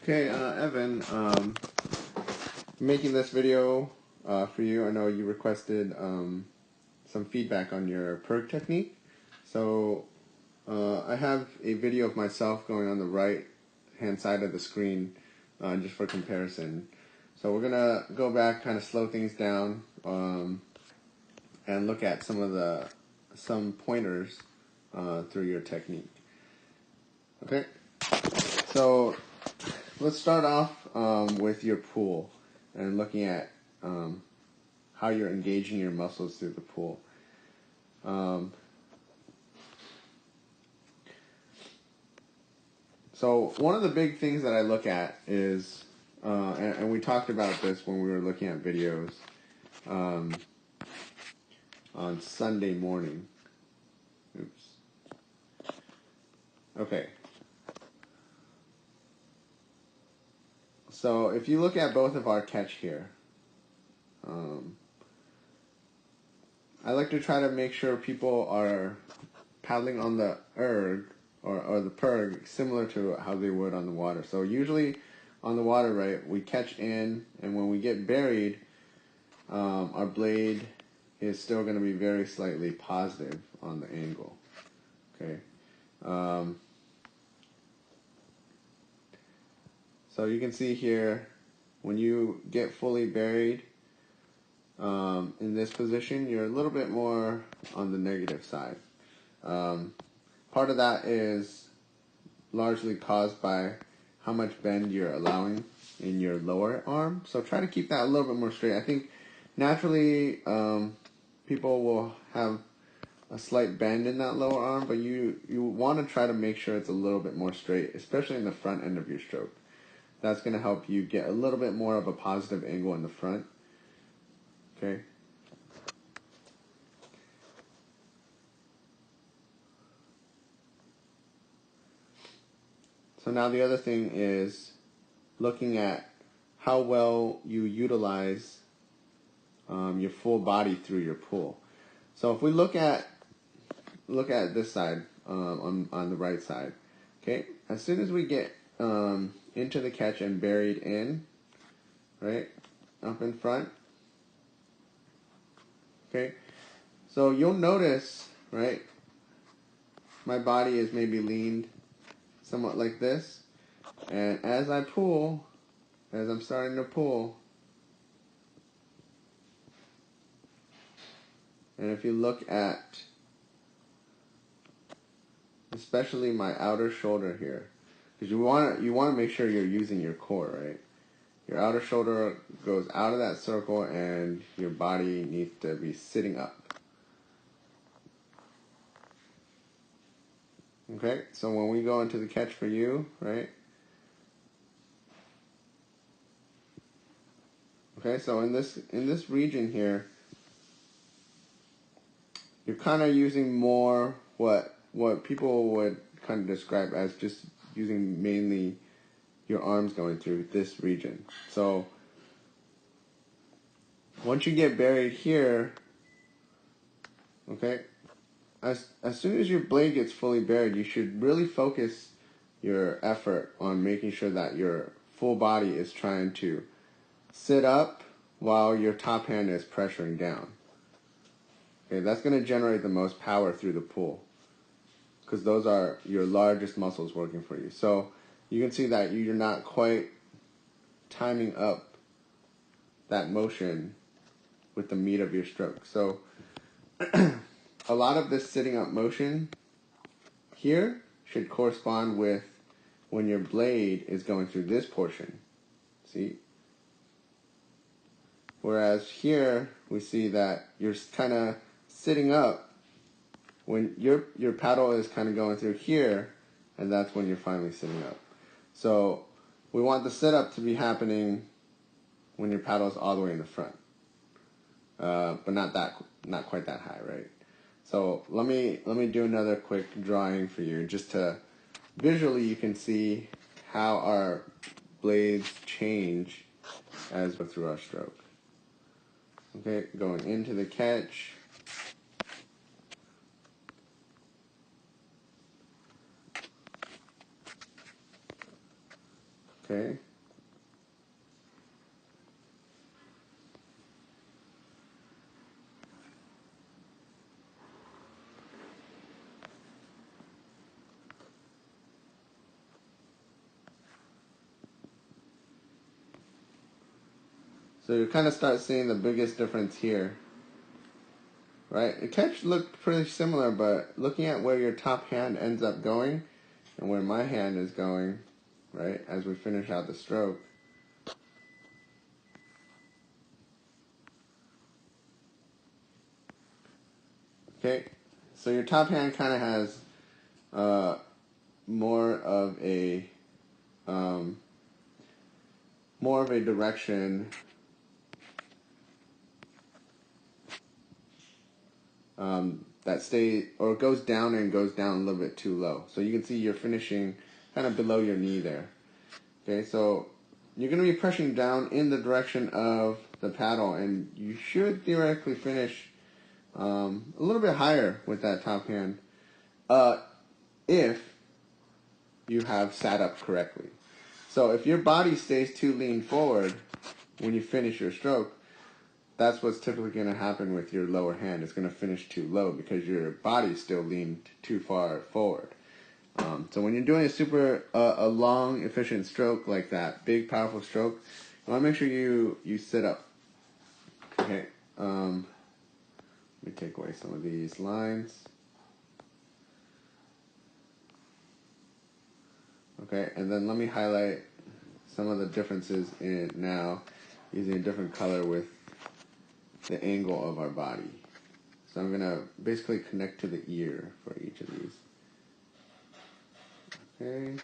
Okay, Evan, making this video for you. I know you requested some feedback on your pERG technique. So I have a video of myself going on the right hand side of the screen just for comparison. So we're going to go back, kind of slow things down and look at some pointers through your technique. Okay, so let's start off with your pull and looking at how you're engaging your muscles through the pull. So one of the big things that I look at is, and we talked about this when we were looking at videos on Sunday morning. Oops. Okay. So if you look at both of our catch here, I like to try to make sure people are paddling on the ERG or the pERG similar to how they would on the water. So usually on the water, right, we catch in, and when we get buried, our blade is still going to be very slightly positive on the angle. Okay. So you can see here, when you get fully buried in this position, you're a little bit more on the negative side. Part of that is largely caused by how much bend you're allowing in your lower arm. So try to keep that a little bit more straight. I think naturally people will have a slight bend in that lower arm, but you want to try to make sure it's a little bit more straight, especially in the front end of your stroke. That's going to help you get a little bit more of a positive angle in the front. Okay. So now the other thing is looking at how well you utilize your full body through your pull. So if we look at this side on the right side, okay, as soon as we get into the catch and buried in, right, up in front, okay, so you'll notice, right, my body is maybe leaned somewhat like this, and as I pull, as I'm starting to pull, and if you look at especially my outer shoulder here, because you want to make sure you're using your core, right? Your outer shoulder goes out of that circle, and your body needs to be sitting up. Okay, so when we go into the catch for you, right? Okay, so in this region here, you're kind of using more what people would kind of describe as just using mainly your arms going through this region. So once you get buried here, okay, as soon as your blade gets fully buried, you should really focus your effort on making sure that your full body is trying to sit up while your top hand is pressuring down. Okay, that's going to generate the most power through the pull, because those are your largest muscles working for you. So you can see that you're not quite timing up that motion with the meat of your stroke. So a lot of this sitting up motion here should correspond with when your blade is going through this portion. See? Whereas here we see that you're kind of sitting up when your paddle is kind of going through here, and that's when you're finally sitting up. So we want the sit up to be happening when your paddle is all the way in the front, but not quite that high, right? So let me do another quick drawing for you, just to visually you can see how our blades change as we go through our stroke. Okay, going into the catch. Okay. So you kind of start seeing the biggest difference here, right? It catch look pretty similar, but looking at where your top hand ends up going and where my hand is going, right, as we finish out the stroke. Okay, so your top hand kind of has more of a direction that stays or goes down and goes down a little bit too low. So you can see you're finishing kind of below your knee there. Okay, so you're going to be pressing down in the direction of the paddle, and you should theoretically finish a little bit higher with that top hand if you have sat up correctly. So if your body stays too lean forward when you finish your stroke, that's what's typically going to happen with your lower hand. It's going to finish too low because your body's still leaned too far forward. So when you're doing a long, efficient stroke like that, big, powerful stroke, you want to make sure you sit up. Okay. Let me take away some of these lines. Okay, and then let me highlight some of the differences in now using a different color with the angle of our body. So I'm going to basically connect to the ear for each of these. Okay.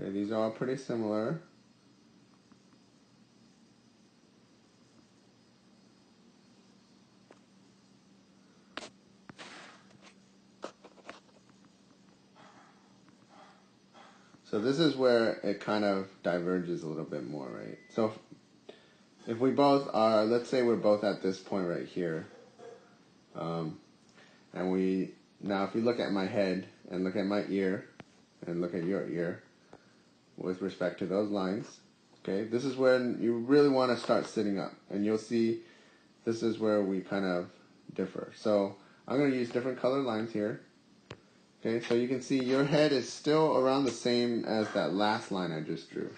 Okay, these are all pretty similar. So this is where it kind of diverges a little bit more, right? So if we both are, let's say we're both at this point right here, and now if you look at my head and look at my ear and look at your ear with respect to those lines, okay, this is when you really want to start sitting up, and you'll see this is where we kind of differ. So I'm going to use different color lines here. Okay, so you can see your head is still around the same as that last line I just drew.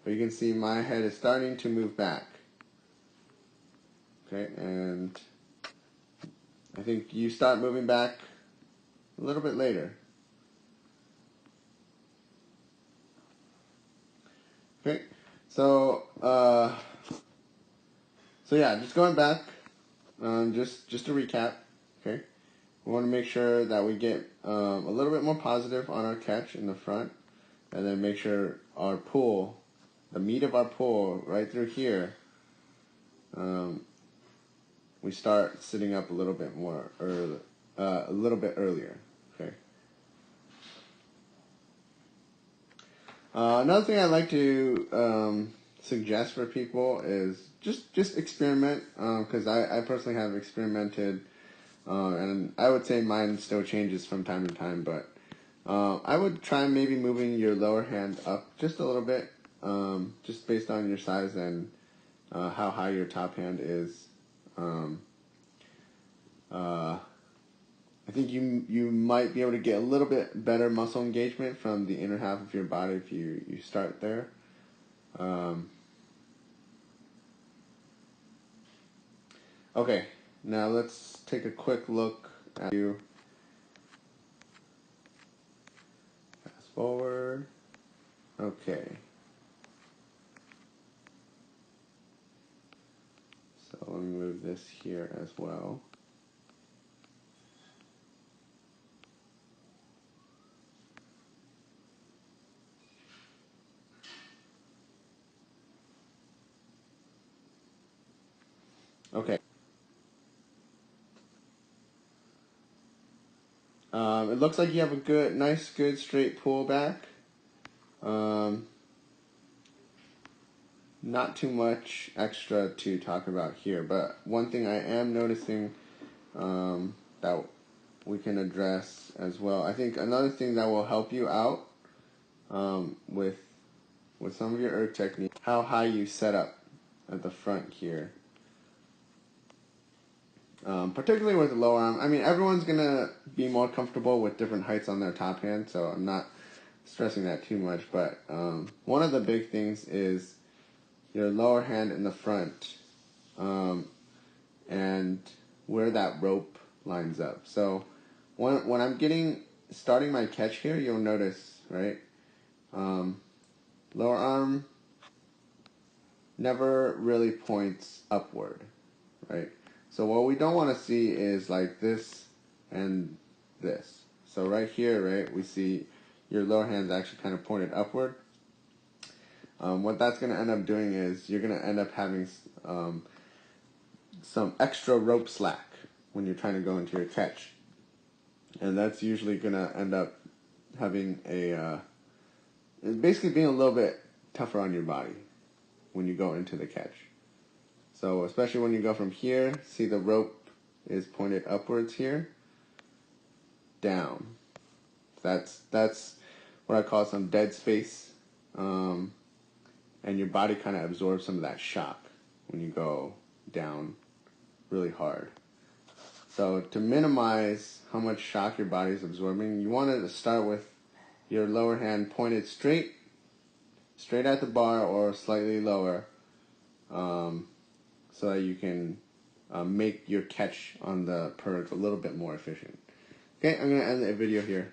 But you can see my head is starting to move back. Okay, and I think you start moving back a little bit later. Okay, so yeah, just going back, just to recap. Okay, we want to make sure that we get a little bit more positive on our catch in the front, and then make sure our pull, the meat of our pull right through here, we start sitting up a little bit more early, a little bit earlier. Okay. Another thing I like to suggest for people is just experiment, because I personally have experimented, and I would say mine still changes from time to time, but I would try maybe moving your lower hand up just a little bit, just based on your size and how high your top hand is. I think you might be able to get a little bit better muscle engagement from the inner half of your body if you start there. Okay, now let's take a quick look at you. Fast forward. Okay. So let me move this here as well. Okay. It looks like you have a nice, good straight pull back. not too much extra to talk about here, but one thing I am noticing that we can address as well. I think another thing that will help you out with some of your ERG technique, how high you set up at the front here. Particularly with the lower arm. I mean, everyone's gonna be more comfortable with different heights on their top hand, so I'm not stressing that too much. But one of the big things is your lower hand in the front, and where that rope lines up. So when I'm starting my catch here, you'll notice, right? Lower arm never really points upward, right? So what we don't want to see is like this and this. So right here, right, we see your lower hand's actually kind of pointed upward. What that's going to end up doing is you're going to end up having some extra rope slack when you're trying to go into your catch. And that's usually going to end up having basically being a little bit tougher on your body when you go into the catch. So especially when you go from here, see the rope is pointed upwards here, down. That's what I call some dead space, and your body kind of absorbs some of that shock when you go down really hard. So to minimize how much shock your body is absorbing, you want to start with your lower hand pointed straight at the bar or slightly lower, so that you can make your catch on the pERG a little bit more efficient. Okay, I'm going to end the video here.